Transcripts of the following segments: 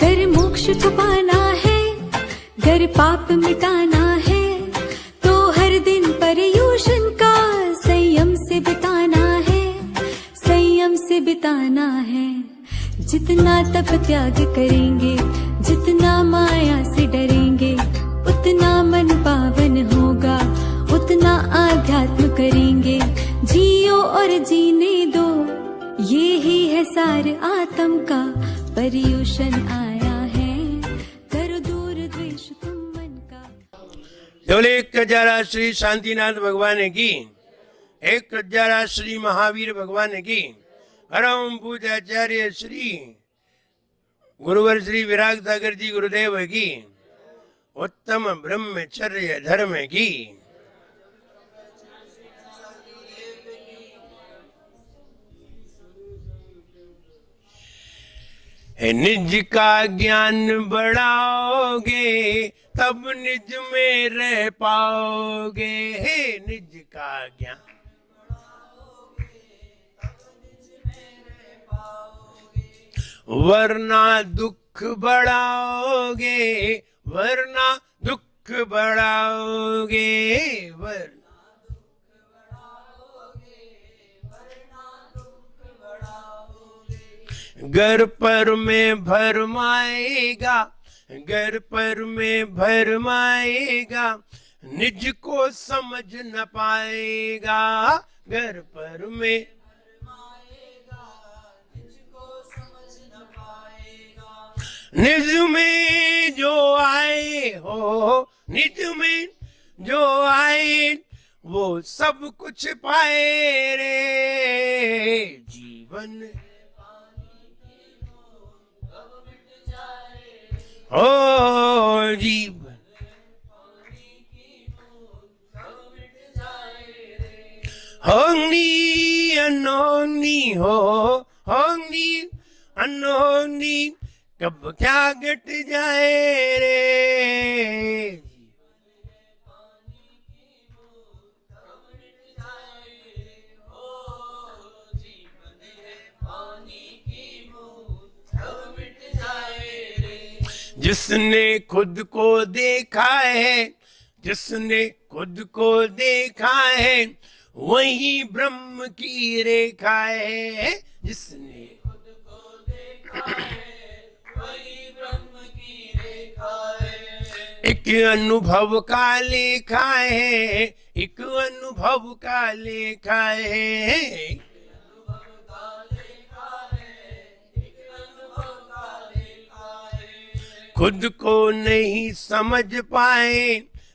गर मोक्ष को पाना है, गर पाप मिटाना है, तो हर दिन पर्यूषण का संयम से बिताना है, संयम से बिताना है। जितना तप त्याग करेंगे, जितना माया से डरेंगे, उतना मन पावन होगा, उतना आध्यात्म करेंगे। जियो और जीने दो, ये ही है सार आत्म का। पर्यूषण आया है, करो दूर द्वेष तुम मन का। केवल एक हजारा श्री शांतिनाथ भगवान की, एक हजारा श्री महावीर भगवान की, परम पूज्य आचार्य श्री गुरुवर श्री विराग सागर जी गुरुदेव की, उत्तम ब्रह्मचर्य धर्म की। निज का ज्ञान बढ़ाओगे तब निज में रह पाओगे। निज का ज्ञान वरना दुख बढ़ाओगे, वरना दुख बढ़ाओगे, वरना घर पर में भरमाएगा, घर पर में भरमाएगा, निज को समझ न पाएगा। घर पर में निज में जो आए हो, निज में जो आए वो सब कुछ पाए रे। जीवन ओ जीवन होंगी अनहोनी हो, होंगी अनहोनी कब क्या घट जाए रे। जिसने खुद को देखा है, जिसने खुद को देखा है, वही ब्रह्म की रेखा है। जिसने खुद को देखा है, वही ब्रह्म की रेखा है। एक अनुभव का लेखा है, एक अनुभव का लेखा है। खुद को नहीं समझ पाए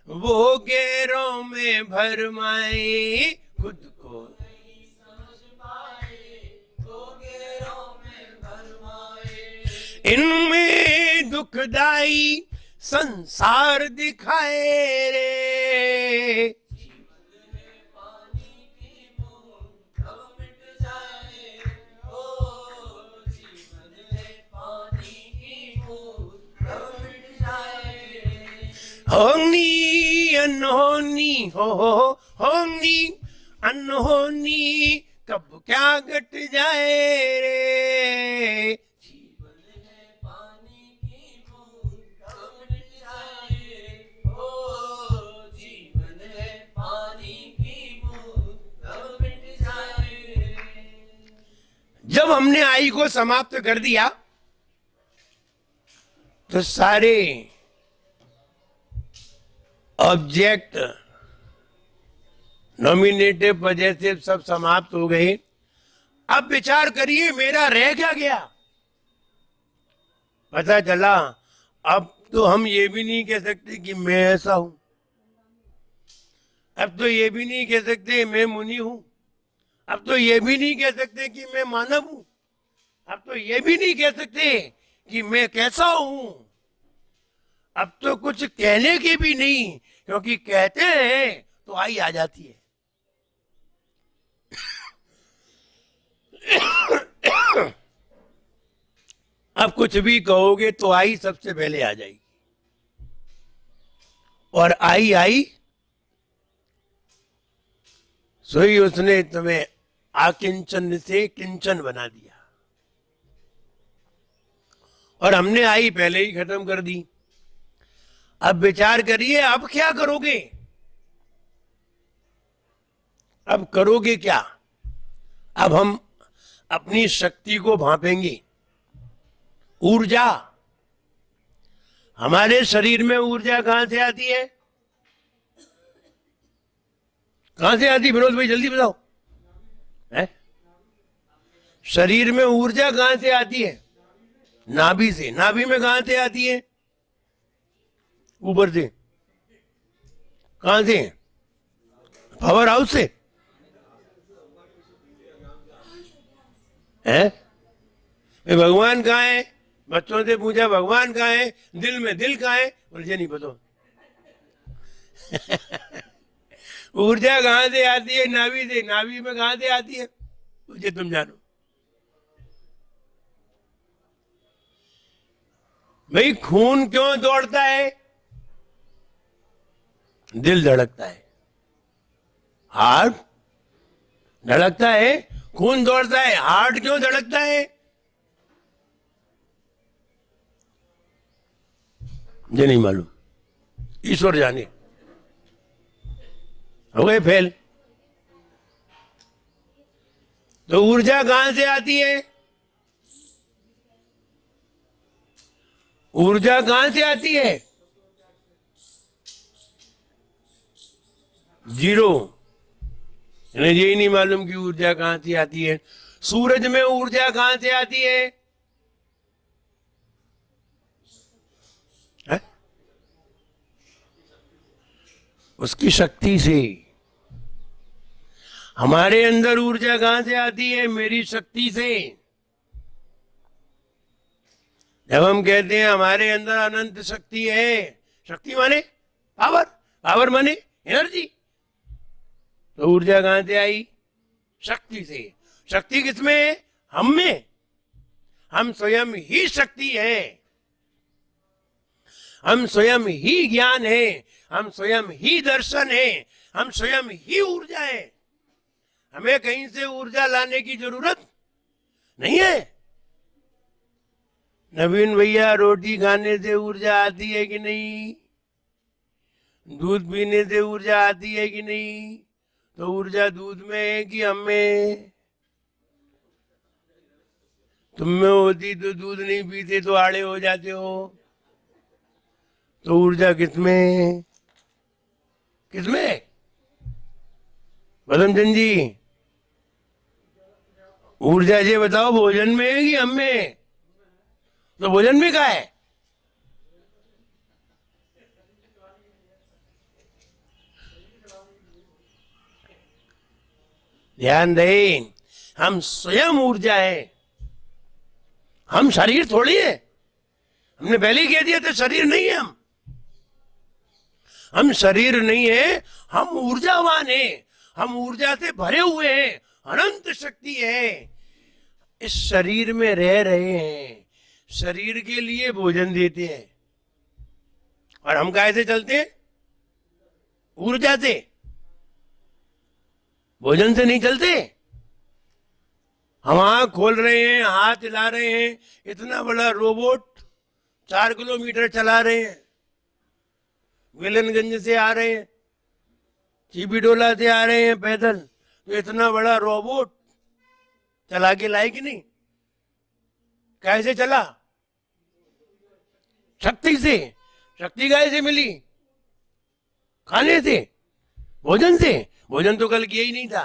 वो गैरों में भरमाए। खुद को नहीं समझ पाए वो गैरों में भरमाए। इनमें दुखदाई संसार दिखाए रे। होंगी अनहोनी हो, होंगी अनहोनी कब क्या घट जाए रे। जीवन है पानी की बूंद कब मिट जाए, ओ जीवन है पानी की बूंद कब मिट जाए। जब हमने आई को समाप्त कर दिया तो सारे ऑब्जेक्ट नॉमिनेटिव पॉजिटिव सब समाप्त हो गए। अब विचार करिए मेरा रह क्या गया। पता चला अब तो हम ये भी नहीं कह सकते कि मैं ऐसा हूं, अब तो ये भी नहीं कह सकते मैं मुनि हूं, अब तो ये भी नहीं कह सकते कि मैं मानव हूं, अब तो ये भी नहीं कह सकते कि मैं कैसा हूं। अब तो कुछ कहने के भी नहीं, क्योंकि कहते हैं तो आई आ जाती है। अब कुछ भी कहोगे तो आई सबसे पहले आ जाएगी, और आई आई सोई उसने तुम्हें आकिंचन से किंचन बना दिया। और हमने आई पहले ही खत्म कर दी। अब विचार करिए, अब क्या करोगे? अब करोगे क्या? अब हम अपनी शक्ति को भांपेंगे। ऊर्जा, हमारे शरीर में ऊर्जा कहां से आती है? कहां से आती? विनोद भाई जल्दी बताओ। है? शरीर में ऊर्जा कहां से आती है? नाभि से। नाभि में कहां से आती है? ऊपर से। कहां से? पावर हाउस से। है? भगवान कहाँ है? बच्चों से पूछा भगवान कहाँ है? दिल में। दिल कहाँ है? मुझे नहीं पता। ऊर्जा कहां से आती है? नाभि से। नाभि में कहां से आती है? मुझे तुम जानो। भाई खून क्यों दौड़ता है? दिल धड़कता है, हार्ट धड़कता है, खून दौड़ता है। हार्ट क्यों धड़कता है? मुझे नहीं मालूम, ईश्वर जाने। हो गए फेल। तो ऊर्जा कहां से आती है? ऊर्जा कहां से आती है? जीरो। इन्हें यही नहीं मालूम कि ऊर्जा कहां से आती है। सूरज में ऊर्जा कहां से आती है? है? उसकी शक्ति से। हमारे अंदर ऊर्जा कहां से आती है? मेरी शक्ति से। जब हम कहते हैं हमारे अंदर अनंत शक्ति है, शक्ति माने पावर, पावर माने एनर्जी, तो ऊर्जा कहां से आई? शक्ति से। शक्ति किसमें है? हम में। हम स्वयं ही शक्ति है, हम स्वयं ही ज्ञान है, हम स्वयं ही दर्शन है, हम स्वयं ही ऊर्जा है। हमें कहीं से ऊर्जा लाने की जरूरत नहीं है। नवीन भैया, रोटी खाने से ऊर्जा आती है कि नहीं? दूध पीने से ऊर्जा आती है कि नहीं? तो ऊर्जा दूध में है कि हम में? तुम में होती तो दूध नहीं पीते तो आड़े हो जाते हो। तो ऊर्जा किसमें? किसमें? पदमचंद जी, ऊर्जा ये बताओ, भोजन में है कि हम में? तो भोजन में क्या है? ध्यान दें, हम स्वयं ऊर्जा है, हम शरीर थोड़ी है। हमने पहले ही कह दिया था शरीर नहीं है हम शरीर नहीं है, हम ऊर्जावान है, हम ऊर्जा से भरे हुए हैं, अनंत शक्ति है। इस शरीर में रह रहे हैं, शरीर के लिए भोजन देते हैं, और हम कैसे चलते हैं? ऊर्जा से, भोजन से नहीं चलते। हम आंख खोल रहे हैं, हाथ हिला रहे हैं, इतना बड़ा रोबोट 4 किलोमीटर चला रहे हैं, विलनगंज से आ रहे हैं, चीबीडोला से आ रहे हैं पैदल, तो इतना बड़ा रोबोट चला के लाए कि नहीं? कैसे चला? शक्ति से। शक्ति कैसे मिली? खाने से, भोजन से। भोजन तो कल किया ही नहीं था,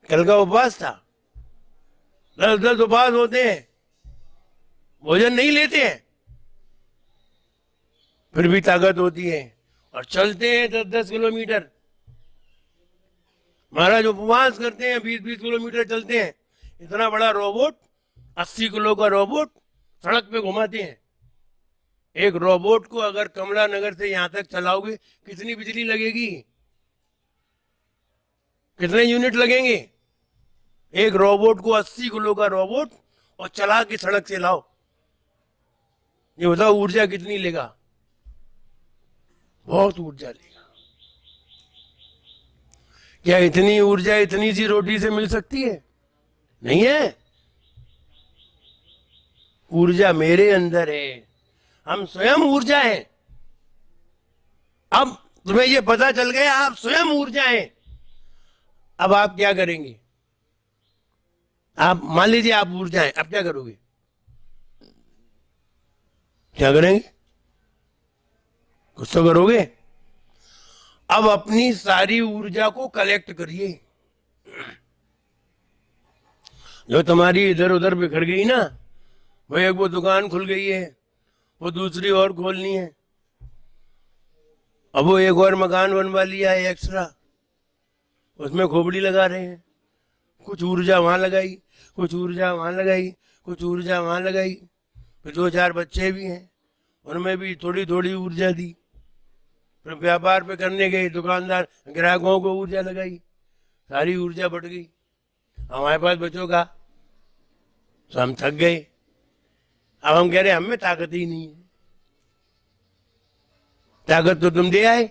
कल का उपवास था। 10 उपवास होते हैं, भोजन नहीं लेते हैं, फिर भी ताकत होती है और चलते हैं 10-10 किलोमीटर। महाराज उपवास करते हैं, 20-20 किलोमीटर चलते हैं। इतना बड़ा रोबोट, 80 किलो का रोबोट सड़क पे घुमाते हैं। एक रोबोट को अगर कमला नगर से यहां तक चलाओगे, कितनी बिजली लगेगी? कितने यूनिट लगेंगे? एक रोबोट को, 80 किलो का रोबोट, और चला के सड़क से लाओ, ये बताओ ऊर्जा कितनी लेगा? बहुत ऊर्जा लेगा। क्या इतनी ऊर्जा इतनी सी रोटी से मिल सकती है? नहीं है। ऊर्जा मेरे अंदर है, हम स्वयं ऊर्जा हैं। अब तुम्हें ये पता चल गया आप स्वयं ऊर्जा हैं। अब आप क्या करेंगे? आप मान लीजिए आप ऊर्जा हैं, अब क्या करोगे? क्या करेंगे? कुछ तो करोगे। अब अपनी सारी ऊर्जा को कलेक्ट करिए। जो तुम्हारी इधर उधर बिखर गई ना, वो दुकान खुल गई है, वो दूसरी और खोलनी है, अब वो एक और मकान बनवा लिया है एक्स्ट्रा, उसमें खोपड़ी लगा रहे हैं। कुछ ऊर्जा वहां लगाई, कुछ ऊर्जा वहां लगाई, कुछ ऊर्जा वहां लगाई। फिर 2-4 बच्चे भी हैं, उनमें भी थोड़ी थोड़ी ऊर्जा दी। फिर व्यापार पे करने गए, दुकानदार ग्राहकों को ऊर्जा लगाई, सारी ऊर्जा बढ़ गई। हमारे पास बच्चों का, तो हम थक गए। अब हम कह रहे हम में ताकत ही नहीं है। ताकत तो तुम दे आए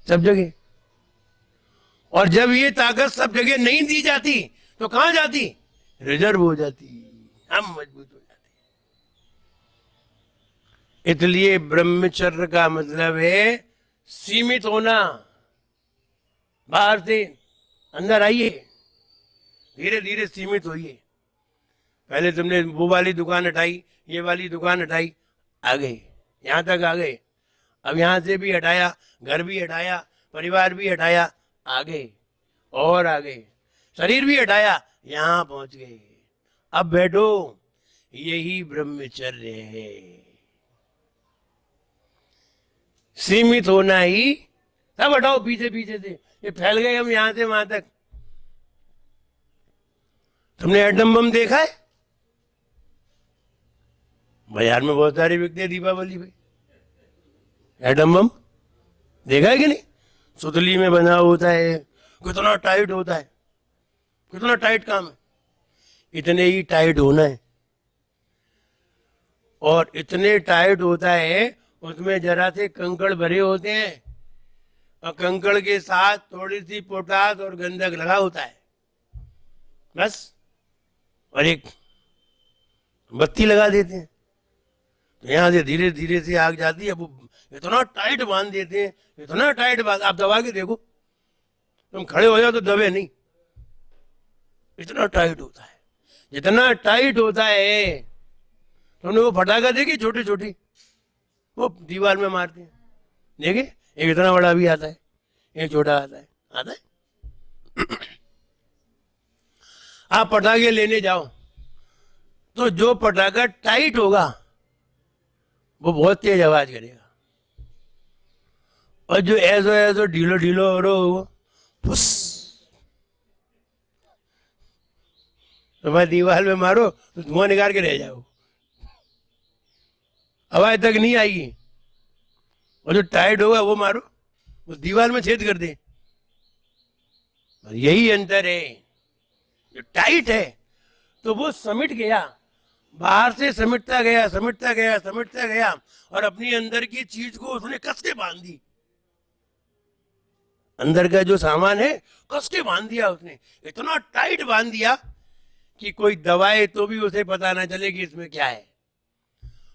सब जगह, और जब ये ताकत सब जगह नहीं दी जाती तो कहां जाती? रिजर्व हो जाती, हम मजबूत हो जाते। इसलिए ब्रह्मचर्य का मतलब है सीमित होना। बाहर से अंदर आइए, धीरे धीरे सीमित होइए। पहले तुमने वो वाली दुकान हटाई, ये वाली दुकान हटाई, आ गए, यहां तक आ गए। अब यहां से भी हटाया, घर भी हटाया, परिवार भी हटाया, आ गए और आ गए। शरीर भी हटाया, यहां पहुंच गए। अब बैठो, यही ब्रह्मचर्य है। सीमित होना ही। सब हटाओ पीछे पीछे से, ये फैल गए हम यहां से वहां तक। तुमने एटम बम देखा है? बाजार में बहुत सारे बिकते हैं दीपावली पे। एटम बम देखा है कि नहीं? सुतली में बना होता है, कितना टाइट होता है, कितना टाइट काम है। इतने ही टाइट होना है, और इतने टाइट होता है, उसमें जरा से कंकड़ भरे होते हैं, और कंकड़ के साथ थोड़ी सी पोटास और गंधक लगा होता है, बस। और एक बत्ती लगा देते हैं, तो यहां से धीरे धीरे से आग जाती है। वो इतना टाइट बांध देते हैं, इतना टाइट बांध, आप दबा के देखो, तुम खड़े हो जाओ तो दबे नहीं, इतना टाइट होता है। जितना टाइट होता है, तुमने वो फटाका देखी छोटी छोटी, वो दीवार में मारते हैं, देखे? एक इतना बड़ा भी आता है, एक छोटा आता है, आता है। आप पटाखे लेने जाओ तो जो पटाखा टाइट होगा वो बहुत तेज आवाज करेगा, और जो ऐसो ढीलो ढीलो हो रहा हो, फुस, तो मैं दीवार में मारो तो धुआं निकाल के रह जाओ, आवाज तक नहीं आएगी। और जो टाइट होगा वो मारो, वो दीवार में छेद कर दे। यही अंतर है। जो टाइट है तो वो समिट गया, बाहर से समिटता गया, समिटता गया, समिटता गया, और अपनी अंदर की चीज को उसने कस के बांध दी। अंदर का जो सामान है कस के बांध दिया उसने, इतना टाइट बांध दिया कि कोई दवाए तो भी उसे पता ना चले कि इसमें क्या है।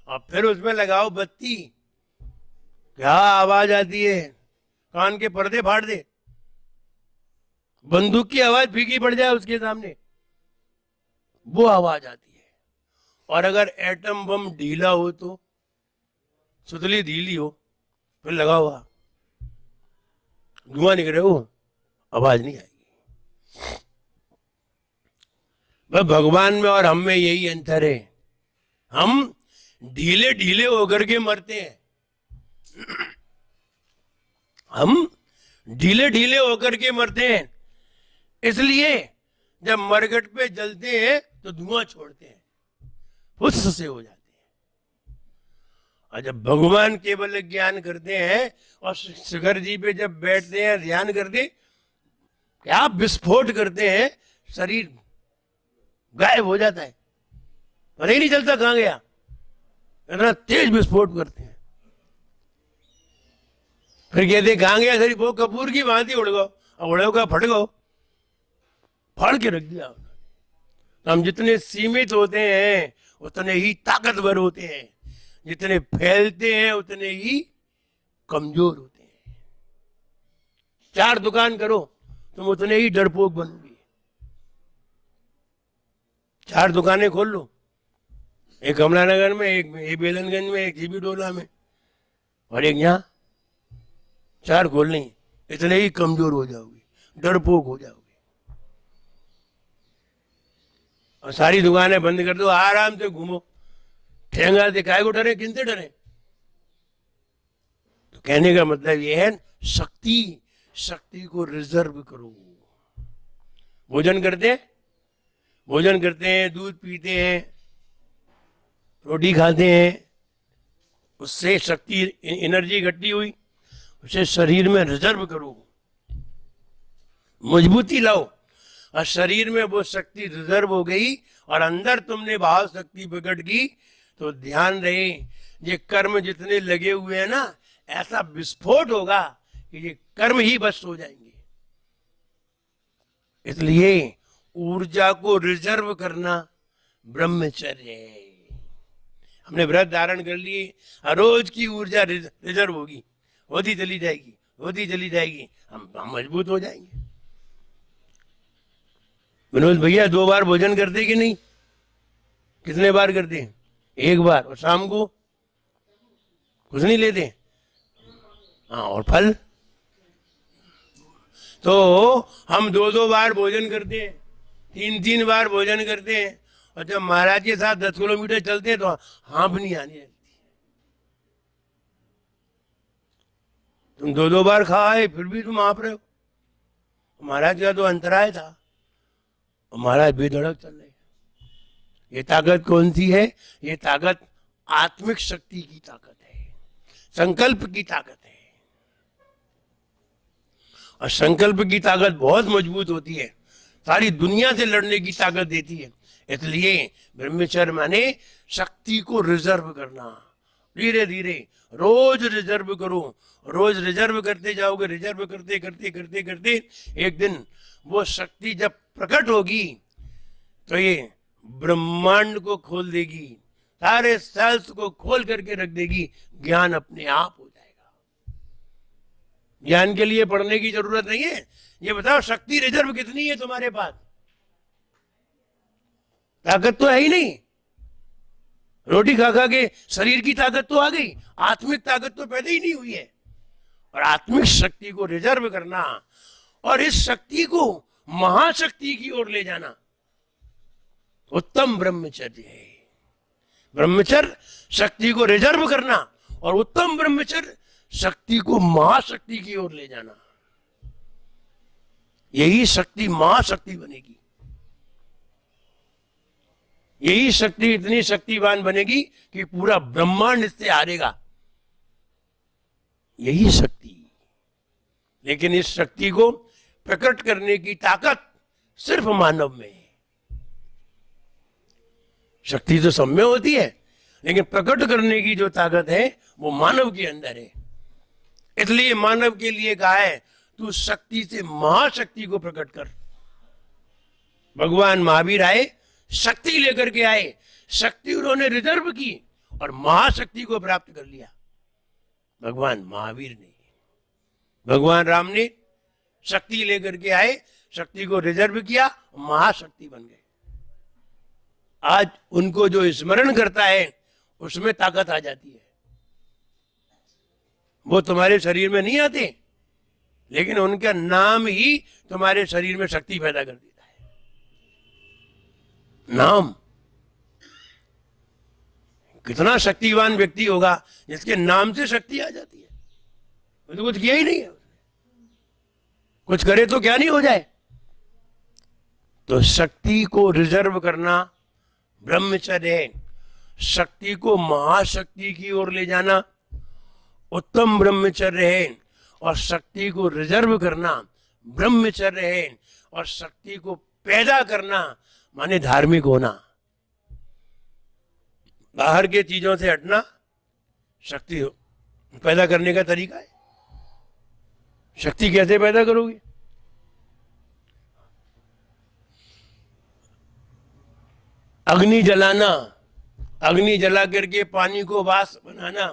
और फिर उसमें लगाओ बत्ती, क्या आवाज आती है, कान के पर्दे फाड़ दे। बंदूक की आवाज फीकी पड़ जाए उसके सामने, वो आवाज आती है। और अगर एटम बम ढीला हो तो, सुतली ढीली हो, फिर लगा हुआ, धुआं निकले, वो आवाज नहीं आएगी। वह भगवान में और हम में यही अंतर है। हम ढीले ढीले होकर के मरते हैं, हम ढीले ढीले होकर के मरते हैं। इसलिए जब मरघट पे जलते हैं तो धुआं छोड़ते हैं, फुस से हो जाते हैं। और जब भगवान केवल ज्ञान करते हैं और शिखर जी पे जब बैठते हैं, ध्यान करते, क्या विस्फोट करते हैं, शरीर गायब हो जाता है, पता ही नहीं चलता कहां गया, इतना तेज विस्फोट करते हैं। फिर कहते कहां गया शरीर? वो कपूर की भांति उड़ गो, और उड़ो का फट गो, फाड़ के रख दिया। तो हम जितने सीमित होते हैं उतने ही ताकतवर होते हैं, जितने फैलते हैं उतने ही कमजोर होते हैं। 4 दुकान करो तुम उतने ही डरपोक बनोगे। 4 दुकानें खोल लो, एक कमलानगर में, एक बेलनगंज में, एक जीबी डोला में और एक यहाँ। 4 खोल नहीं, इतने ही कमजोर हो जाओगे, डरपोक हो जाओगे। और सारी दुकानें बंद कर दो, आराम से घूमो, ठेंगा से काय को डरे, किनसे डरे? तो कहने का मतलब ये है शक्ति को रिजर्व करो। भोजन करते हैं, दूध पीते हैं, रोटी खाते हैं, उससे शक्ति एनर्जी इकट्ठी हुई, उसे शरीर में रिजर्व करो, मजबूती लाओ। और शरीर में वो शक्ति रिजर्व हो गई और अंदर तुमने भाव शक्ति प्रकट की, तो ध्यान रहे ये कर्म जितने लगे हुए हैं ना, ऐसा विस्फोट होगा कि ये कर्म ही बस हो जाएंगे। इसलिए ऊर्जा को रिजर्व करना ब्रह्मचर्य है। हमने व्रत धारण कर लिए, रोज की ऊर्जा रिजर्व होगी, होती चली जाएगी, हम मजबूत हो जाएंगे। विनोद भैया 2 बार भोजन करते कि नहीं? कितने बार करते हैं? 1 बार। और शाम को कुछ नहीं लेते? हाँ। और फल? तो हम 2-2 बार भोजन करते हैं, 3-3 बार भोजन करते हैं, और जब महाराज के साथ 10 किलोमीटर चलते हैं तो हाँफ नहीं आने लगती। तुम 2-2 बार खाए फिर भी तुम हाँफ रहे हो। महाराज का तो अंतराय था, महाराज बेधड़क चल रहे। ये ताकत कौन सी है? ये ताकत आत्मिक शक्ति की ताकत है, संकल्प की ताकत है। और संकल्प की ताकत बहुत मजबूत होती है, सारी दुनिया से लड़ने की ताकत देती है। इसलिए ब्रह्मचर्य माने शक्ति को रिजर्व करना। धीरे धीरे रोज रिजर्व करो, रोज रिजर्व करते जाओगे, रिजर्व करते करते करते करते एक दिन वो शक्ति जब प्रकट होगी तो ये ब्रह्मांड को खोल देगी, सारे सेल्स को खोल करके रख देगी, ज्ञान अपने आप हो जाएगा। ज्ञान के लिए पढ़ने की जरूरत नहीं है। ये बताओ शक्ति रिजर्व कितनी है तुम्हारे पास? ताकत तो है ही नहीं। रोटी खा खा के शरीर की ताकत तो आ गई, आत्मिक ताकत तो पैदा ही नहीं हुई है। और आत्मिक शक्ति को रिजर्व करना और इस शक्ति को महाशक्ति की ओर ले जाना उत्तम ब्रह्मचर्य है। ब्रह्मचर्य शक्ति को रिजर्व करना और उत्तम ब्रह्मचर्य शक्ति को महाशक्ति की ओर ले जाना। यही शक्ति महाशक्ति बनेगी। यही शक्ति इतनी शक्तिवान बनेगी कि पूरा ब्रह्मांड इससे हारेगा। यही शक्ति। लेकिन इस शक्ति को प्रकट करने की ताकत सिर्फ मानव में है। शक्ति तो सब में होती है, लेकिन प्रकट करने की जो ताकत है वो मानव के अंदर है। इसलिए मानव के लिए कहा है तू शक्ति से महाशक्ति को प्रकट कर। भगवान महावीर आए, शक्ति लेकर के आए, शक्ति उन्होंने रिजर्व की और महाशक्ति को प्राप्त कर लिया। भगवान महावीर ने, भगवान राम ने शक्ति लेकर के आए, शक्ति को रिजर्व किया, महाशक्ति बन गए। आज उनको जो स्मरण करता है उसमें ताकत आ जाती है। वो तुम्हारे शरीर में नहीं आते, लेकिन उनका नाम ही तुम्हारे शरीर में शक्ति पैदा कर देता है। नाम। कितना शक्तिवान व्यक्ति होगा जिसके नाम से शक्ति आ जाती है। वो तो कुछ किया ही नहीं है, कुछ करे तो क्या नहीं हो जाए। तो शक्ति को रिजर्व करना ब्रह्मचर्य है। शक्ति को महाशक्ति की ओर ले जाना उत्तम ब्रह्मचर्य है। और शक्ति को रिजर्व करना ब्रह्मचर्य है। और शक्ति को पैदा करना माने धार्मिक होना। बाहर के चीजों से हटना शक्ति पैदा करने का तरीका है। शक्ति कैसे पैदा करोगे? अग्नि जलाना अग्नि जला करके पानी को वाष्प बनाना,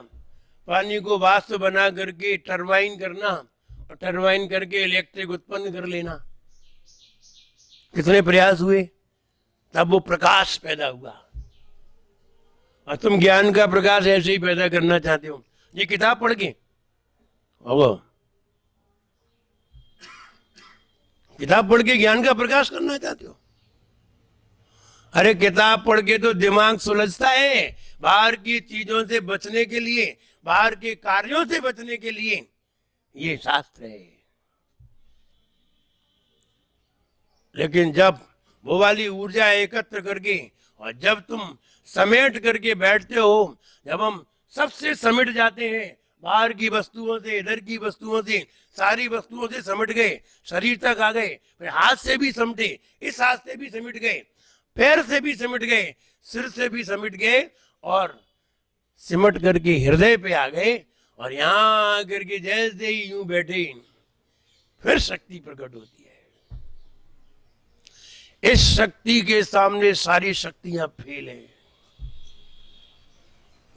पानी को वाष्प बना करके टरबाइन करना, और टरबाइन करके इलेक्ट्रिक उत्पन्न कर लेना। कितने प्रयास हुए, तब वो प्रकाश पैदा हुआ। और तुम ज्ञान का प्रकाश ऐसे ही पैदा करना चाहते हो, ये किताब पढ़ के हो, किताब पढ़ के ज्ञान का प्रकाश करना चाहते हो। अरे किताब पढ़ के तो दिमाग सुलझता है, बाहर की चीजों से बचने के लिए, बाहर के कार्यों से बचने के लिए ये शास्त्र है। लेकिन जब वो वाली ऊर्जा एकत्र करके और जब तुम समेट करके बैठते हो, जब हम सबसे समेट जाते हैं, बाहर की वस्तुओं से, इधर की वस्तुओं से, सारी वस्तुओं से समेट गए, शरीर तक आ गए, फिर हाथ से भी समेटे, इस हाथ से भी समेट गए, पैर से भी समेट गए, सिर से भी समेट गए, और सिमट करके हृदय पे आ गए, और यहां आकर के जैसे ही यूं बैठे, फिर शक्ति प्रकट होती है। इस शक्ति के सामने सारी शक्तियां फेल है।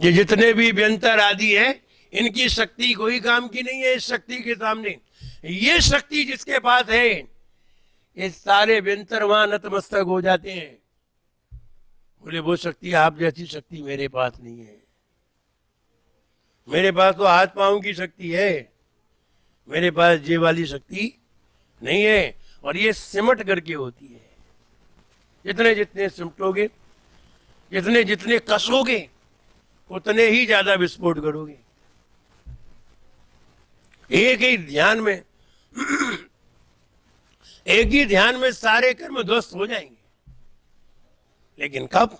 ये जितने भी व्यंतर आदि है, इनकी शक्ति कोई काम की नहीं है इस शक्ति के सामने। ये शक्ति जिसके पास है, ये सारे व्यंतर वहां नतमस्तक हो जाते हैं। बोले वो शक्ति, आप जैसी शक्ति मेरे पास नहीं है। मेरे पास तो हाथ पांव की शक्ति है, मेरे पास ये वाली शक्ति नहीं है। और ये सिमट करके होती है। जितने जितने सिमटोगे, जितने जितने कसोगे, उतने ही ज्यादा विस्फोट करोगे। एक ही ध्यान में एक ही ध्यान में सारे कर्म ध्वस्त हो जाएंगे। लेकिन कब?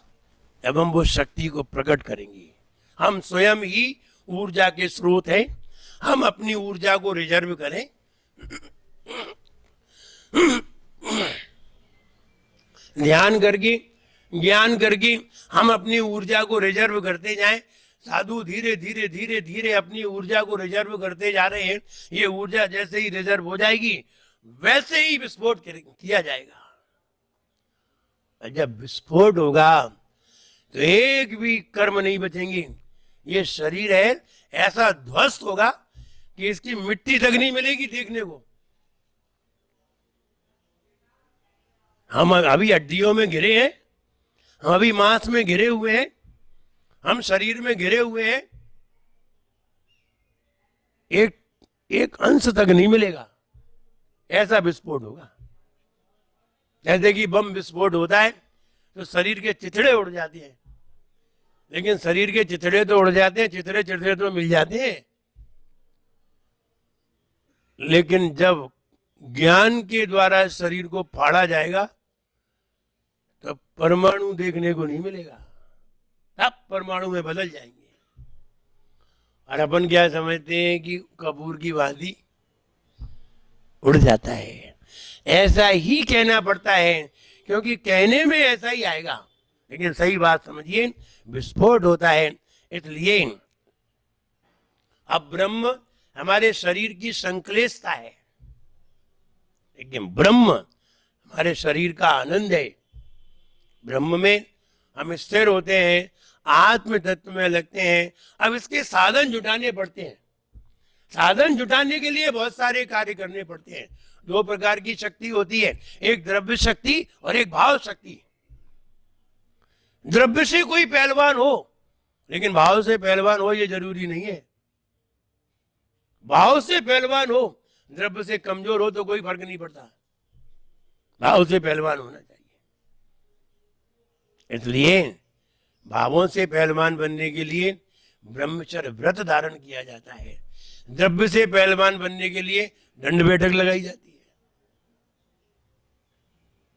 जब हम वो शक्ति को प्रकट करेंगे। हम स्वयं ही ऊर्जा के स्रोत हैं, हम अपनी ऊर्जा को रिजर्व करें। ध्यान करके, ज्ञान करके हम अपनी ऊर्जा को रिजर्व करते जाएं। साधु धीरे धीरे धीरे धीरे अपनी ऊर्जा को रिजर्व करते जा रहे हैं। ये ऊर्जा जैसे ही रिजर्व हो जाएगी, वैसे ही विस्फोट किया जाएगा। जब विस्फोट होगा तो एक भी कर्म नहीं बचेंगे। ये शरीर है, ऐसा ध्वस्त होगा कि इसकी मिट्टी तक नहीं मिलेगी देखने को। हम अभी हड्डियों में घिरे हैं, हम अभी मांस में घिरे हुए हैं, हम शरीर में घिरे हुए हैं, एक अंश तक नहीं मिलेगा। ऐसा विस्फोट होगा। जैसे कि बम विस्फोट होता है तो शरीर के चिथड़े उड़ जाते हैं, लेकिन शरीर के चिथड़े तो उड़ जाते हैं, चिथड़े चिथड़े तो मिल जाते हैं। लेकिन जब ज्ञान के द्वारा शरीर को फाड़ा जाएगा तो परमाणु देखने को नहीं मिलेगा। तब परमाणु में बदल जाएंगे। और अपन क्या समझते हैं कि कपूर की वादी उड़ जाता है। ऐसा ही कहना पड़ता है, क्योंकि कहने में ऐसा ही आएगा, लेकिन सही बात समझिए, विस्फोट होता है। इसलिए अब ब्रह्म हमारे शरीर की संश्लेषता है, लेकिन ब्रह्म हमारे शरीर का आनंद है। ब्रह्म में हम स्थिर होते हैं, आत्म तत्व में लगते हैं। अब इसके साधन जुटाने पड़ते हैं। साधन जुटाने के लिए बहुत सारे कार्य करने पड़ते हैं। दो प्रकार की शक्ति होती है, एक द्रव्य शक्ति और एक भाव शक्ति। द्रव्य से कोई पहलवान हो, लेकिन भाव से पहलवान हो ये जरूरी नहीं है। भाव से पहलवान हो, द्रव्य से कमजोर हो तो कोई फर्क नहीं पड़ता। भाव से पहलवान होना चाहिए। इसलिए भावों से पहलवान बनने के लिए ब्रह्मचर्य व्रत धारण किया जाता है। द्रव्य से पहलवान बनने के लिए दंड बैठक लगाई जाती है।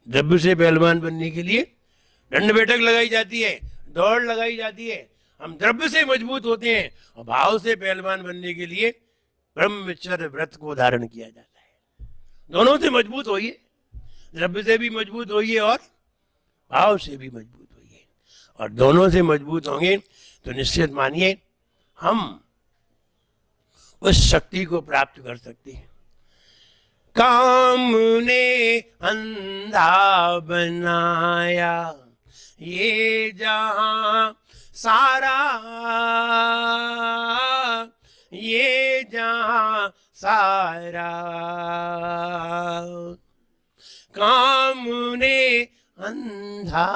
द्रव्य से पहलवान बनने के लिए दंड बैठक लगाई जाती है, दौड़ लगाई जाती है। हम द्रव्य से मजबूत होते हैं, और भाव से पहलवान बनने के लिए ब्रह्मचर्य व्रत को धारण किया जाता है। दोनों से मजबूत होइए, द्रव्य से भी मजबूत होइए और भाव से भी मजबूत होइए। और दोनों से मजबूत होंगे तो निश्चित मानिए हम उस शक्ति को प्राप्त कर सकते हैं। काम ने अंधा बनाया, ये जहां सारा, ये जहां सारा काम ने अंधा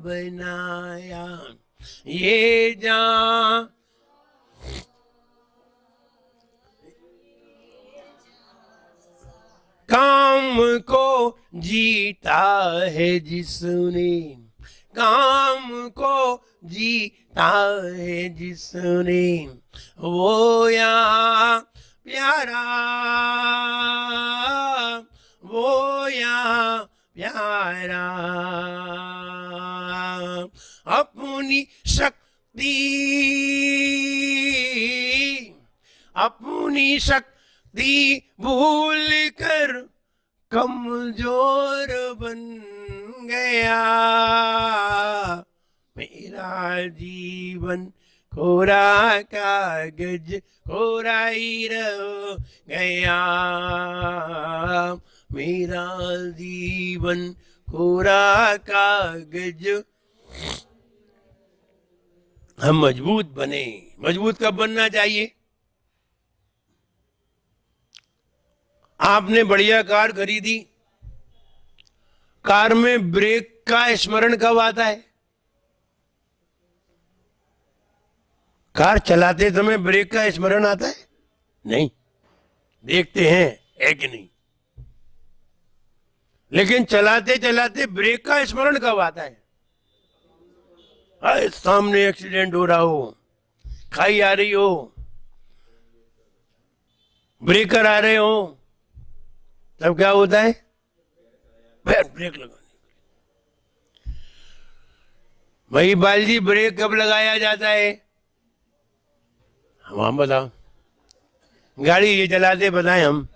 बनाया, ये जहां काम को जीता है जिसने, काम को जीता है जिसने, वो यहाँ प्यारा, वो यहाँ प्यारा। अपनी शक्ति, अपनी शक्ति भूल कर कमजोर बन गया, मेरा जीवन कोरा कागज कोरा ही रह गया, मेरा जीवन कोरा कागज। हम मजबूत बने। मजबूत कब बनना चाहिए? आपने बढ़िया कार खरीदी, कार में ब्रेक का स्मरण कब आता है? कार चलाते समय ब्रेक का स्मरण आता है? नहीं। देखते हैं है कि नहीं, लेकिन चलाते चलाते ब्रेक का स्मरण कब आता है? सामने एक्सीडेंट हो रहा हो, खाई आ रही हो, ब्रेकर आ रहे हो, तब क्या होता है? ब्रेक लगाने। भाई बाल जी, ब्रेक कब लगाया जाता है? हम बताओ, गाड़ी ये चलाते बताएं हम।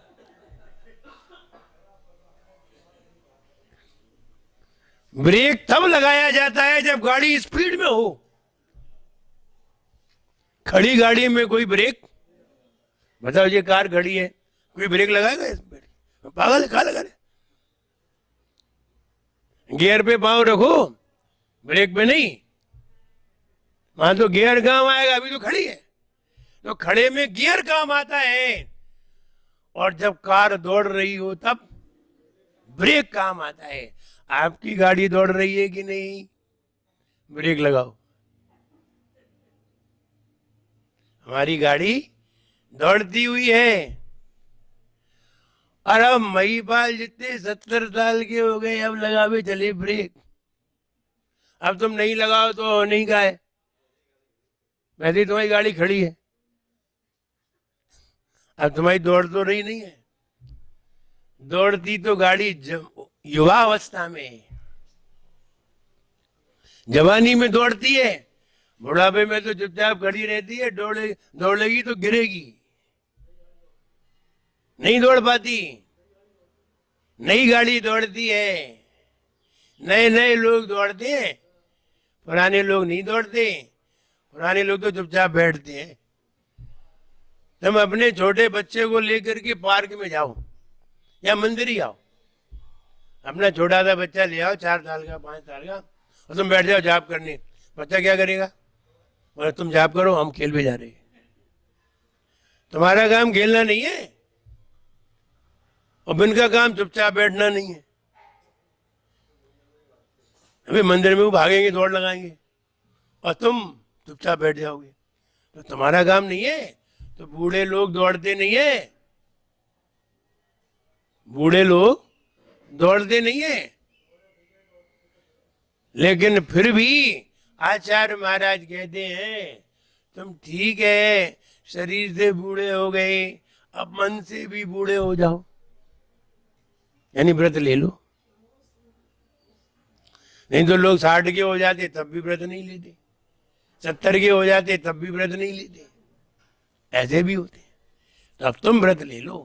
ब्रेक तब लगाया जाता है जब गाड़ी स्पीड में हो। खड़ी गाड़ी में कोई ब्रेक? बताओ, ये कार खड़ी है, कोई ब्रेक लगाएगा इसमें? पागल है, कहा लगा रहे? गियर पे पांव रखो, ब्रेक पे नहीं। वहां तो गियर काम आएगा, अभी तो खड़ी है। तो खड़े में गियर काम आता है, और जब कार दौड़ रही हो तब ब्रेक काम आता है। आपकी गाड़ी दौड़ रही है कि नहीं? ब्रेक लगाओ। हमारी गाड़ी दौड़ती हुई है। और अब महिपाल जितने 70 साल के हो गए, अब लगावे चले ब्रेक। अब तुम नहीं लगाओ तो नहीं का है, वैसे तुम्हारी गाड़ी खड़ी है। अब तुम्हारी दौड़ तो रही नहीं है। दौड़ती तो गाड़ी युवावस्था में, जवानी में दौड़ती है, बुढ़ापे में तो चुपचाप खड़ी रहती है। दौड़ेगी तो गिरेगी, नहीं दौड़ पाती। नई गाड़ी दौड़ती है, नए नए लोग दौड़ते हैं, पुराने लोग नहीं दौड़ते। पुराने लोग तो चुपचाप बैठते हैं। तुम अपने छोटे बच्चे को लेकर के पार्क में जाओ या मंदिर ही आओ, अपना छोटा सा बच्चा ले आओ, 4 साल का 5 साल का, और तुम बैठ जाओ जाप करने। बच्चा क्या करेगा? बोले तुम जाप करो, हम खेल पे जा रहे हैं। तुम्हारा काम खेलना नहीं है, और इनका काम चुपचाप बैठना नहीं है। अभी मंदिर में वो भागेंगे, दौड़ लगाएंगे, और तुम चुपचाप बैठ जाओगे। तो तुम्हारा काम नहीं है। तो बूढ़े लोग दौड़ते नहीं है, बूढ़े लोग दौड़ते नहीं है। लेकिन फिर भी आचार्य महाराज कहते हैं, तुम ठीक है, शरीर से बूढ़े हो गए, अब मन से भी बूढ़े हो जाओ, यानी व्रत ले लो। नहीं तो लोग 60 के हो जाते तब भी व्रत नहीं लेते, 70 के हो जाते तब भी व्रत नहीं लेते, ऐसे भी होते। तो अब तुम व्रत ले लो।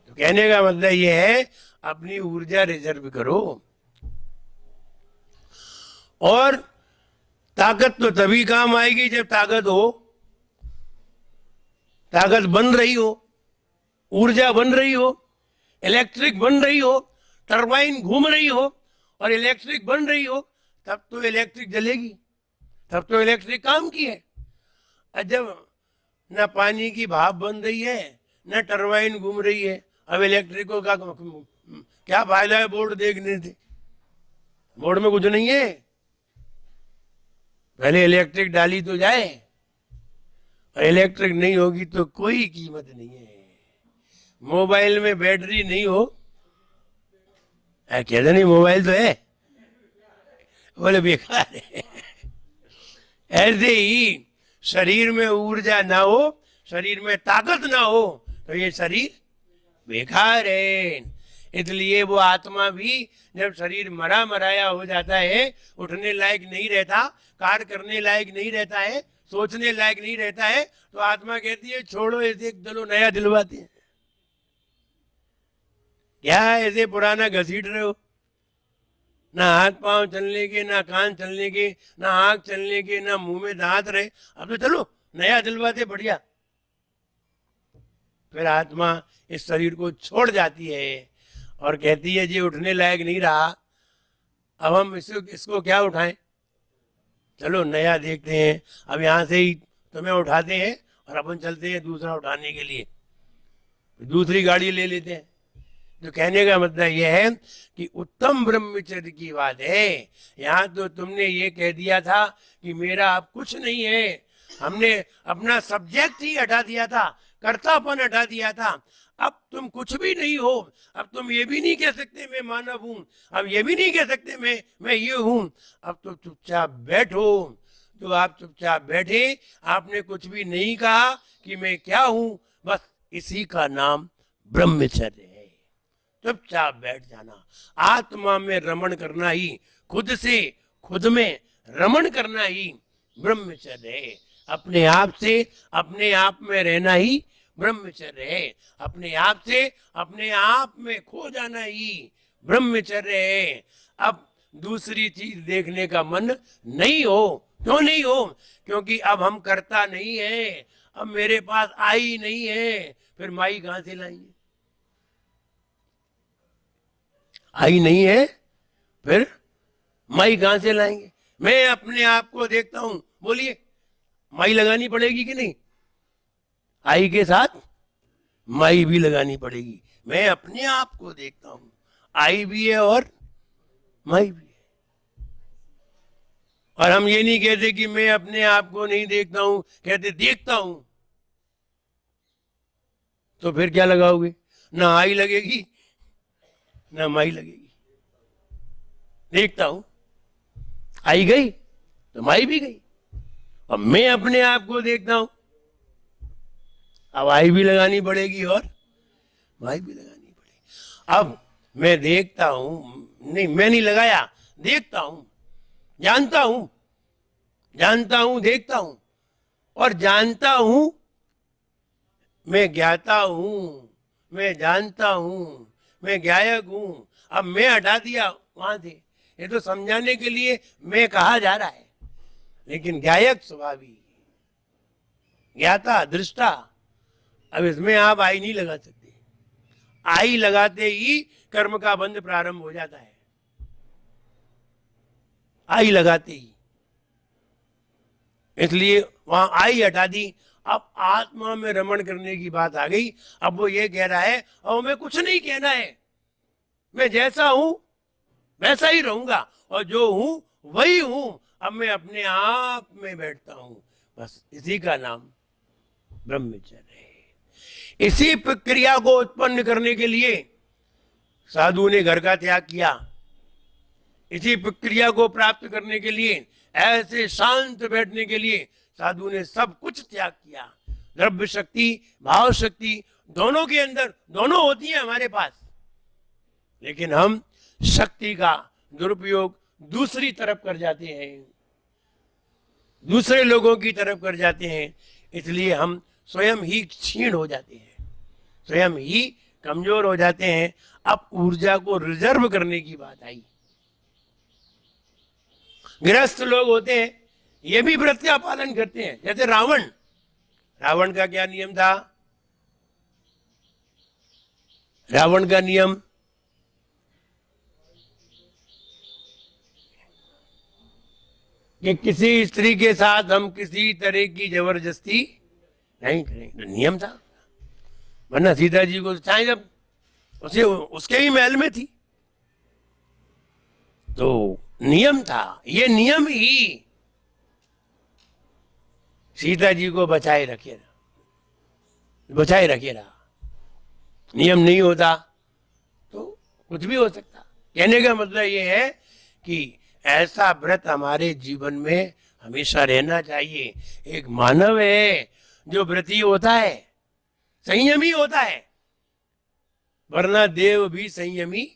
तो कहने का मतलब ये है, अपनी ऊर्जा रिजर्व करो। और ताकत तो तभी काम आएगी जब ताकत हो, ताकत बन रही हो, ऊर्जा बन रही हो, इलेक्ट्रिक बन रही हो, टरबाइन घूम रही हो और इलेक्ट्रिक बन रही हो, तब तो इलेक्ट्रिक जलेगी, तब तो इलेक्ट्रिक काम की है। जब न पानी की भाप बन रही है न टरबाइन घूम रही है, अब इलेक्ट्रिक को क्या फायदा है बोर्ड देखने से? बोर्ड में कुछ नहीं है। पहले इलेक्ट्रिक डाली तो जाए, और इलेक्ट्रिक नहीं होगी तो कोई कीमत नहीं है। मोबाइल में बैटरी नहीं हो, कहते नहीं मोबाइल तो है, बोले बेकार है। ऐसे ही शरीर में ऊर्जा ना हो, शरीर में ताकत ना हो, तो ये शरीर बेकार है। इसलिए वो आत्मा भी जब शरीर मरा मराया हो जाता है, उठने लायक नहीं रहता, कार्य करने लायक नहीं रहता है, सोचने लायक नहीं रहता है, तो आत्मा कहती है छोड़ो ऐसे, एक चलो नया दिलवाते हैं। क्या ऐसे पुराना घसीट रहे हो? ना हाथ पांव चलने के, ना कान चलने के, ना आंख चलने के, ना मुंह में दांत रहे, अब तो चलो नया दिलवाते बढ़िया। फिर आत्मा इस शरीर को छोड़ जाती है और कहती है जी उठने लायक नहीं रहा, अब हम इसको क्या उठाएं, चलो नया देखते हैं। अब यहाँ से ही तुम्हें उठाते हैं और अपन चलते हैं दूसरा उठाने के लिए, दूसरी गाड़ी ले लेते हैं। तो कहने का मतलब यह है कि उत्तम ब्रह्मचर्य की बात है। यहाँ तो तुमने ये कह दिया था कि मेरा अब कुछ नहीं है, हमने अपना सब्जेक्ट ही हटा दिया था, कर्तापन हटा दिया था। अब तुम कुछ भी नहीं हो, अब तुम ये भी नहीं कह सकते मैं मानव हूं, अब ये भी नहीं कह सकते मैं ये हूं। अब तो चुपचाप बैठो। तो आप चुपचाप बैठे, आपने कुछ भी नहीं कहा कि मैं क्या हूं, बस इसी का नाम ब्रह्मचर्य है। चुपचाप बैठ जाना, आत्मा में रमण करना ही, खुद से खुद में रमण करना ही ब्रह्मचर्य है। अपने आप से अपने आप में रहना ही ब्रह्मचर्य है। अपने आप से अपने आप में खो जाना ही ब्रह्मचर्य है। अब दूसरी चीज देखने का मन नहीं हो। क्यों नहीं हो? क्योंकि अब हम करता नहीं है, अब मेरे पास आई नहीं है, फिर माई कहां से लाएंगे? आई नहीं है, फिर माई कहां से लाएंगे? मैं अपने आप को देखता हूं, बोलिए माई लगानी पड़ेगी कि नहीं? आई के साथ माई भी लगानी पड़ेगी। मैं अपने आप को देखता हूं, आई भी है और माई भी है। और हम ये नहीं कहते कि मैं अपने आप को नहीं देखता हूं, कहते देखता हूं। तो फिर क्या लगाओगे? ना आई लगेगी ना माई लगेगी। देखता हूं, आई गई तो माई भी गई। अब मैं अपने आप को देखता हूं, अब आई भी लगानी पड़ेगी और माई भी लगानी पड़ेगी। अब मैं देखता हूं, नहीं मैं नहीं लगाया, देखता हूं, जानता हूं, जानता हूं, देखता हूं, और जानता हूं मैं ज्ञाता हूं, मैं जानता हूं, मैं ज्ञायक हूं। अब मैं हटा दिया वहां से, ये तो समझाने के लिए मैं कहा जा रहा है, लेकिन ज्ञायक स्वभावी, ज्ञाता, दृष्टा, अब इसमें आप आई नहीं लगा सकते। आई लगाते ही कर्म का बंध प्रारंभ हो जाता है, आई लगाते ही। इसलिए वहां आई हटा दी। अब आत्मा में रमण करने की बात आ गई। अब वो ये कह रहा है और मैं कुछ नहीं कहना है, मैं जैसा हूं वैसा ही रहूंगा, और जो हूं वही हूं। अब मैं अपने आप में बैठता हूं, बस इसी का नाम ब्रह्मचर्य है। इसी प्रक्रिया को उत्पन्न करने के लिए साधु ने घर का त्याग किया। इसी प्रक्रिया को प्राप्त करने के लिए, ऐसे शांत बैठने के लिए साधु ने सब कुछ त्याग किया। द्रव्य शक्ति, भाव शक्ति दोनों के अंदर, दोनों होती है हमारे पास, लेकिन हम शक्ति का दुरुपयोग दूसरी तरफ कर जाते हैं, दूसरे लोगों की तरफ कर जाते हैं। इसलिए हम स्वयं ही क्षीण हो जाते हैं, स्वयं ही कमजोर हो जाते हैं। अब ऊर्जा को रिजर्व करने की बात आई। गृहस्थ लोग होते हैं, ये भी व्रत का पालन करते हैं। जैसे रावण, रावण का क्या नियम था? रावण का नियम, कि किसी स्त्री के साथ हम किसी तरह की जबरदस्ती नहीं करेंगे। नियम था, वरना सीता जी को चाहे जब उसे उसके ही महल में थी, तो नियम था। ये नियम ही सीता जी को बचाए रखेगा। नियम नहीं होता तो कुछ भी हो सकता। कहने का मतलब ये है कि ऐसा व्रत हमारे जीवन में हमेशा रहना चाहिए। एक मानव है जो व्रती होता है, संयमी होता है, वरना देव भी संयमी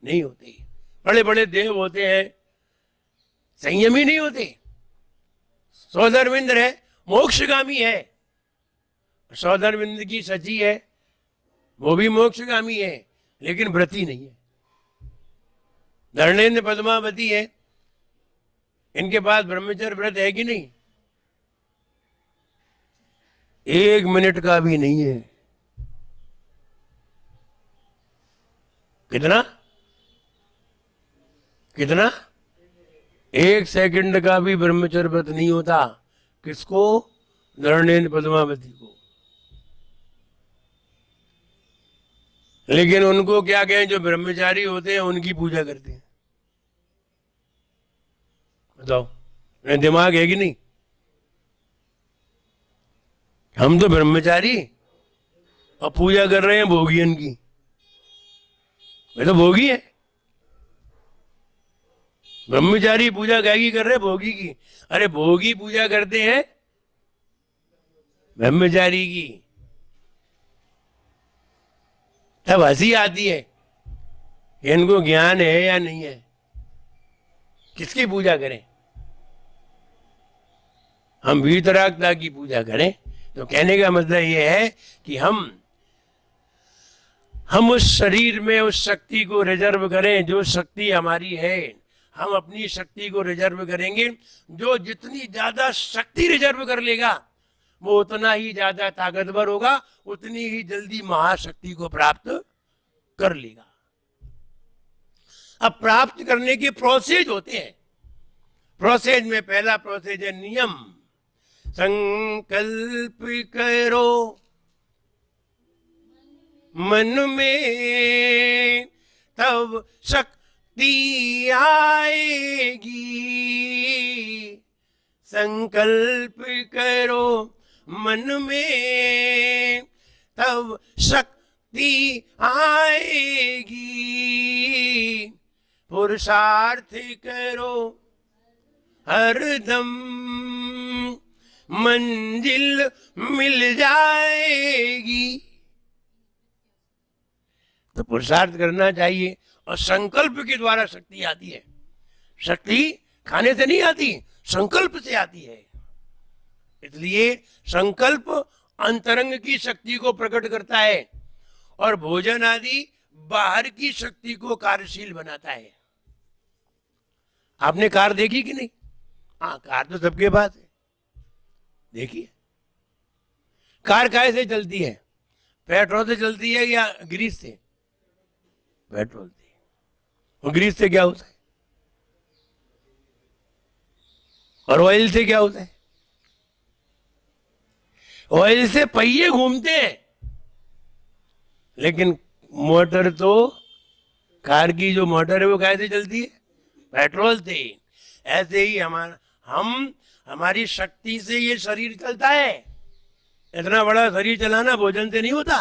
नहीं होते। बड़े बड़े देव होते हैं, संयमी नहीं होते। सौधर्मिंद्र है, मोक्षगामी है। सौधर्मिंद्र की सची है, वो भी मोक्षगामी है, लेकिन व्रती नहीं है। धर्मेंद्र पद्मावती है, इनके पास ब्रह्मचर्य व्रत है कि नहीं? 1 मिनट का भी नहीं है। कितना 1 सेकंड का भी ब्रह्मचर्य व्रत नहीं होता। किसको? धर्मेंद्र पद्मावती को। लेकिन उनको क्या कहें, जो ब्रह्मचारी होते हैं उनकी पूजा करते हैं। बताओ, दिमाग है कि नहीं? हम तो ब्रह्मचारी और पूजा कर रहे हैं भोगियन की। वे तो भोगी है। ब्रह्मचारी पूजा क्या की कर रहे? भोगी की। अरे भोगी पूजा करते हैं ब्रह्मचारी की। तब हंसी आती है, इनको ज्ञान है या नहीं है, किसकी पूजा करें? हम वीतरागता की पूजा करें। तो कहने का मतलब ये है कि हम उस शरीर में उस शक्ति को रिजर्व करें जो शक्ति हमारी है। हम अपनी शक्ति को रिजर्व करेंगे। जो जितनी ज्यादा शक्ति रिजर्व कर लेगा वो उतना ही ज्यादा ताकतवर होगा, उतनी ही जल्दी महाशक्ति को प्राप्त कर लेगा। अब प्राप्त करने के प्रोसेस होते हैं। प्रोसेस में पहला प्रोसेस है नियम। संकल्प करो मन में, तब शक्ति आएगी। संकल्प करो मन में, तब शक्ति आएगी। पुरुषार्थ करो हरदम, मंजिल मिल जाएगी। तो पुरुषार्थ करना चाहिए और संकल्प के द्वारा शक्ति आती है। शक्ति खाने से नहीं आती, संकल्प से आती है। इसलिए संकल्प अंतरंग की शक्ति को प्रकट करता है और भोजन आदि बाहर की शक्ति को कार्यशील बनाता है। आपने कार देखी कि नहीं? हाँ, कार तो सबके पास है। देखिए, कार काहे से चलती है? पेट्रोल से चलती है या ग्रीस से? पेट्रोल से। और ग्रीस से क्या होता है? और ऑयल से क्या होता है? ऑयल से पहिए घूमते हैं, लेकिन मोटर तो, कार की जो मोटर है वो कैसे चलती है? पेट्रोल से। ऐसे ही हमारी शक्ति से ये शरीर चलता है। इतना बड़ा शरीर चलाना भोजन से नहीं होता।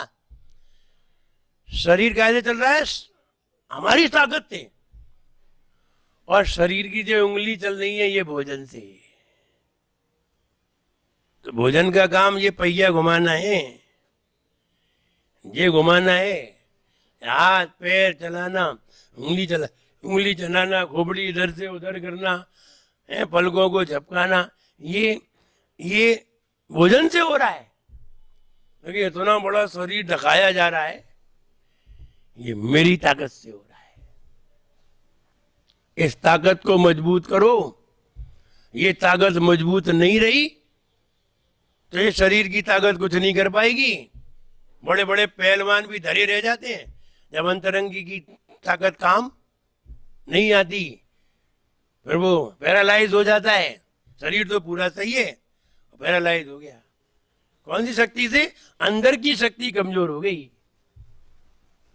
शरीर कैसे चल रहा है? हमारी ताकत से। और शरीर की जो उंगली चल रही है ये भोजन से। तो भोजन का काम ये पहिया घुमाना है, ये घुमाना है। हाथ पैर चलाना, उंगली चलाना, खोपड़ी इधर से उधर करना, पलकों को झपकाना, ये भोजन से हो रहा है। क्योंकि इतना बड़ा शरीर ढकाया जा रहा है, ये मेरी ताकत से हो रहा है। इस ताकत को मजबूत करो। ये ताकत मजबूत नहीं रही तो ये शरीर की ताकत कुछ नहीं कर पाएगी। बड़े बड़े पहलवान भी धरे रह जाते हैं जब अंतरंगी की ताकत काम नहीं आती। फिर वो पैरालाइज हो जाता है। शरीर तो पूरा सही है, पैरालाइज हो गया। कौन सी शक्ति से? अंदर की शक्ति कमजोर हो गई,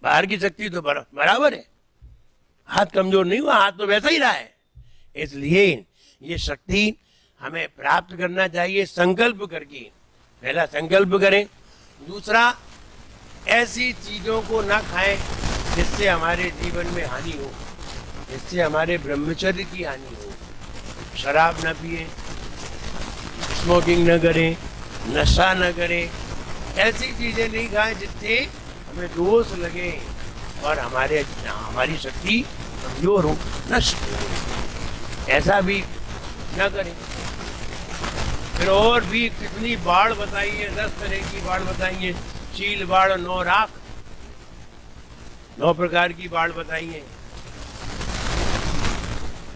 बाहर की शक्ति तो बराबर है। हाथ कमजोर नहीं हुआ, हाथ तो वैसा ही रहा है। इसलिए ये शक्ति हमें प्राप्त करना चाहिए संकल्प करके। पहला संकल्प करें। दूसरा, ऐसी चीजों को ना खाएं जिससे हमारे जीवन में हानि हो, जिससे हमारे ब्रह्मचर्य की हानि हो। शराब न पिए, स्मोकिंग न करें, नशा न करें, ऐसी चीजें नहीं खाएं जिससे हमें दोष लगे और हमारी शक्ति कमजोर हो, नष्ट हो। ऐसा भी न करें। फिर और भी कितनी बाढ़ बताई है, 10 तरह की बाढ़ बताई है। चील बाढ़, 9 राख, 9 प्रकार की बाढ़ बताई है।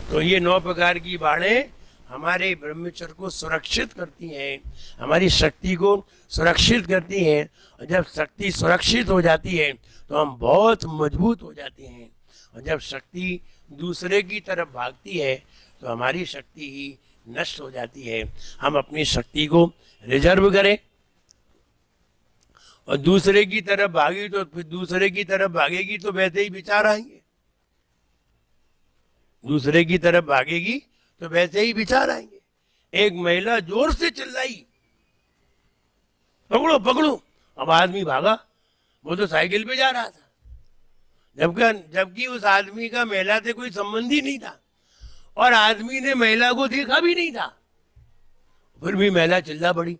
तो ये 9 प्रकार की बाढ़ें हमारे ब्रह्मचर्य को सुरक्षित करती हैं, हमारी शक्ति को सुरक्षित करती हैं। और जब शक्ति सुरक्षित हो जाती है तो हम बहुत मजबूत हो जाते हैं। और जब शक्ति दूसरे की तरफ भागती है तो हमारी शक्ति ही नष्ट हो जाती है। हम अपनी शक्ति को रिजर्व करें और दूसरे की तरफ भागी तो फिर दूसरे की तरफ भागेगी तो वैसे ही विचार आएंगे। दूसरे की तरफ भागेगी तो वैसे ही विचार आएंगे। एक महिला जोर से चिल्लाई, पकड़ो पकड़ो। अब आदमी भागा, वो तो साइकिल पे जा रहा था। जबकि उस आदमी का महिला से कोई संबंध ही नहीं था और आदमी ने महिला को देखा भी नहीं था। फिर भी महिला चिल्ला पड़ी,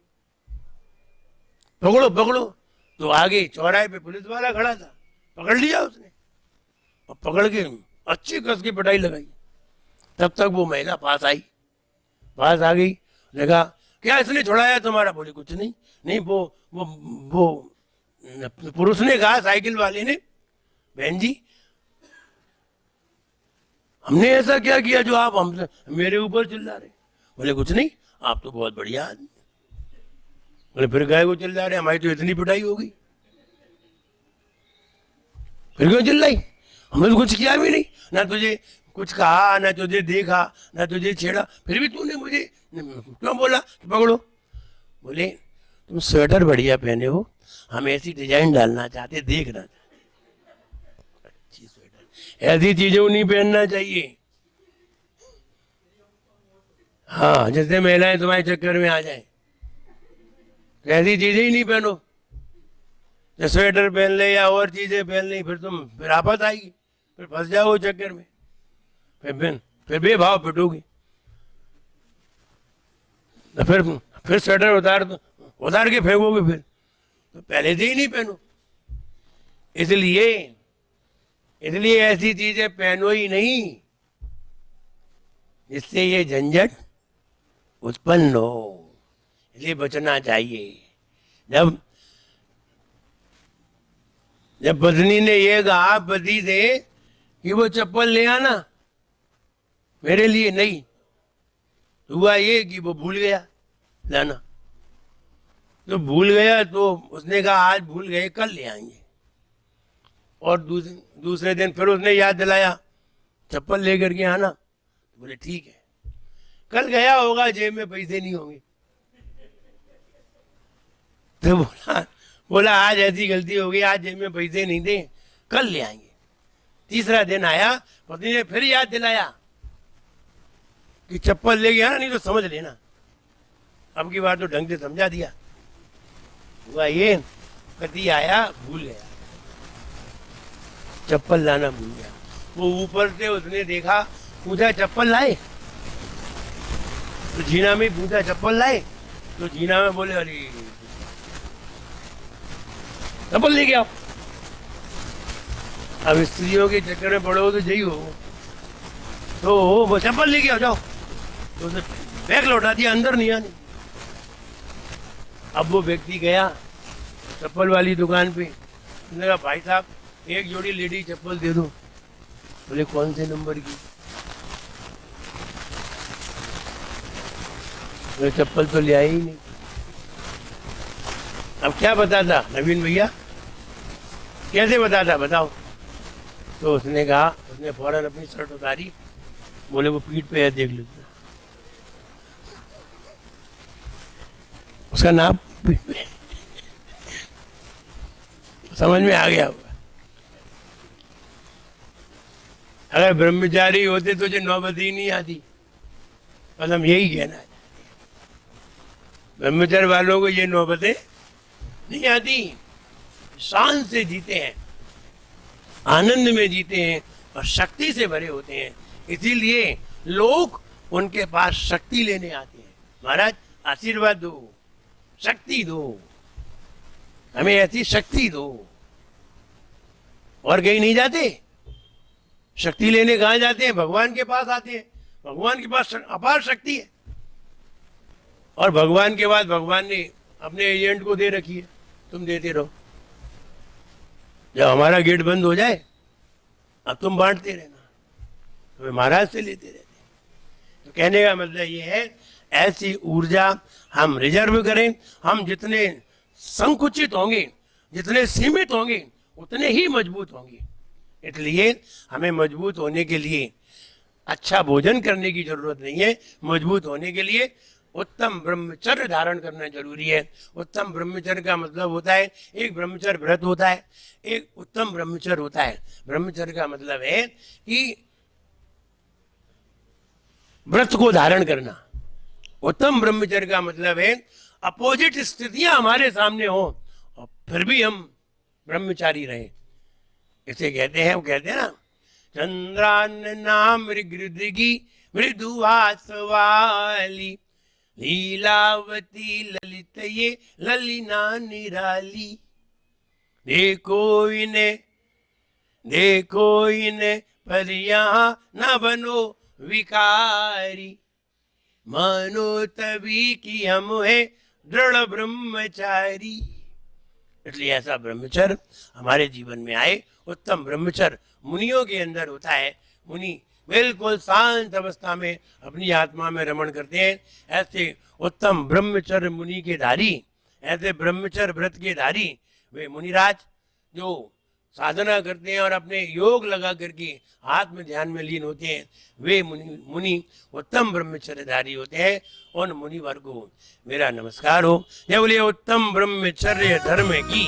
पकड़ो पकड़ो। तो आगे चौराहे पे पुलिस वाला खड़ा था, पकड़ लिया उसने और पकड़ के अच्छी कस की पिटाई लगाई। तब तक वो महिला पास आ गई। देखा, क्या इसने छुड़ाया तुम्हारा? बोले कुछ नहीं। नहीं, वो पुरुष ने कहा, साइकिल वाले ने, बहन जी हमने ऐसा क्या किया जो आप हमसे मेरे ऊपर चिल्ला रहे? बोले कुछ नहीं, आप तो बहुत बढ़िया आदमी। बोले फिर गाय को चिल्ला रहे? हमारी तो इतनी पिटाई हो गई, फिर क्यों चिल्लाई? हमने तो कुछ किया भी नहीं, ना तुझे कुछ कहा, ना तुझे देखा, ना तुझे छेड़ा, फिर भी तूने मुझे क्यों बोला पकड़ो? बोले तुम स्वेटर बढ़िया पहने हो, हम ऐसी डिजाइन डालना चाहते, देखना चाहते। अच्छी स्वेटर, ऐसी चीजें नहीं पहनना चाहिए। हाँ, जैसे महिलाएं तुम्हारे चक्कर में आ जाए, तो ऐसी चीजें ही नहीं पहनो। स्वेटर पहन ले या और चीजें पहन ले, फिर आफत आएगी, फिर फंस जाओ चक्कर में, फिर बेभाव पिटोगे। फिर स्वेटर उतार के फेंकोगे, फिर तो पहले से ही नहीं पहनो। इसलिए ऐसी चीजें पहनो ही नहीं जिससे ये झंझट उत्पन्न हो। इसलिए बचना चाहिए। जब पत्नी ने ये कहा पति से कि वो चप्पल ले आना मेरे लिए, नहीं, तो हुआ ये कि वो भूल गया लाना। तो भूल गया तो उसने कहा आज भूल गए, कल ले आएंगे। और दूसरे दिन फिर उसने याद दिलाया चप्पल लेकर के आना। तो बोले ठीक है, कल गया होगा, जेब में पैसे नहीं होंगे। तो बोला आज ऐसी गलती हो गई, आज जेब में पैसे नहीं थे, कल ले आएंगे। तीसरा दिन आया, पत्नी ने फिर याद दिलाया कि चप्पल ले गया ना, नहीं तो समझ लेना। अब की बार तो ढंग से समझा दिया। हुआ ये, पति आया, भूल गया, चप्पल लाना भूल गया। वो ऊपर से उसने देखा, पूछा चप्पल लाए? तो जीना में पूछा चप्पल लाए? तो जीना में बोले अरे चप्पल ले गया। अब स्त्रियों के चक्कर में पड़ो तो यही हो, तो वो चप्पल ले गया, जाओ। तो उसने बैग लौटा दिया, अंदर नहीं आने। अब वो व्यक्ति गया चप्पल वाली दुकान पे, उसने कहा भाई साहब एक जोड़ी लेडी चप्पल दे दो। बोले कौन से नंबर की? बोले चप्पल तो ले आया ही नहीं। अब क्या बताता नवीन भैया, कैसे बताता बताओ? तो उसने कहा, उसने फौरन अपनी शर्ट उतारी बोले वो पीठ पे है, देख लेते। उसका नाम पीठ पे है। समझ में आ गया होगा। अगर ब्रह्मचारी होते तो जो नौबत ही नहीं आती। मतलब यही कहना है, ब्रह्मचर्य वालों को ये नौबतें नहीं आती, शान से जीते हैं, आनंद में जीते हैं और शक्ति से भरे होते हैं। इसीलिए लोग उनके पास शक्ति लेने आते हैं, महाराज आशीर्वाद दो, शक्ति दो, हमें ऐसी शक्ति दो। और कहीं नहीं जाते, शक्ति लेने कहाँ जाते हैं? भगवान के पास आते हैं। भगवान के पास अपार शक्ति है और भगवान के बाद भगवान ने अपने एजेंट को दे रखी है, तुम देते रहो। जब हमारा गेट बंद हो जाए अब तुम बांटते रहना, तो महाराज से लेते रहते। तो कहने का मतलब ये है, ऐसी ऊर्जा हम रिजर्व करें। हम जितने संकुचित होंगे, जितने सीमित होंगे, उतने ही मजबूत होंगे। इसलिए हमें मजबूत होने के लिए अच्छा भोजन करने की जरूरत नहीं है। मजबूत होने के लिए उत्तम ब्रह्मचर्य धारण करना जरूरी है। उत्तम ब्रह्मचर्य का मतलब होता है, एक ब्रह्मचर्य व्रत होता है, एक उत्तम ब्रह्मचर्य होता है। ब्रह्मचर्य का मतलब है कि व्रत को धारण करना। उत्तम ब्रह्मचर्य का मतलब है अपोजिट स्थितियां हमारे सामने हो और फिर भी हम ब्रह्मचारी रहे। इसे कहते हैं, वो कहते हैं ना, चंद्रान्ना मृगृदगी मृदुहास वाली, लीलावती ललित ये ललिना निराली। देखो इन्हें पर यहाँ न बनो विकारी, मानो तभी कि हम है दृढ़ ब्रह्मचारी। इसलिए ऐसा ब्रह्मचर्य हमारे जीवन में आए। उत्तम ब्रह्मचर्य मुनियों के अंदर होता है। मुनि बिल्कुल शांत अवस्था में अपनी आत्मा में रमण करते हैं। ऐसे उत्तम ब्रह्मचर्य मुनि के धारी, ऐसे ब्रह्मचर्य व्रत के धारी वे मुनिराज जो साधना करते हैं और अपने योग लगा करके आत्म ध्यान में लीन होते हैं, वे मुनि उत्तम ब्रह्मचर्यधारी होते हैं। उन मुनि वर्ग को मेरा नमस्कार हो। जय बोलिए उत्तम ब्रह्मचर्य धर्म की।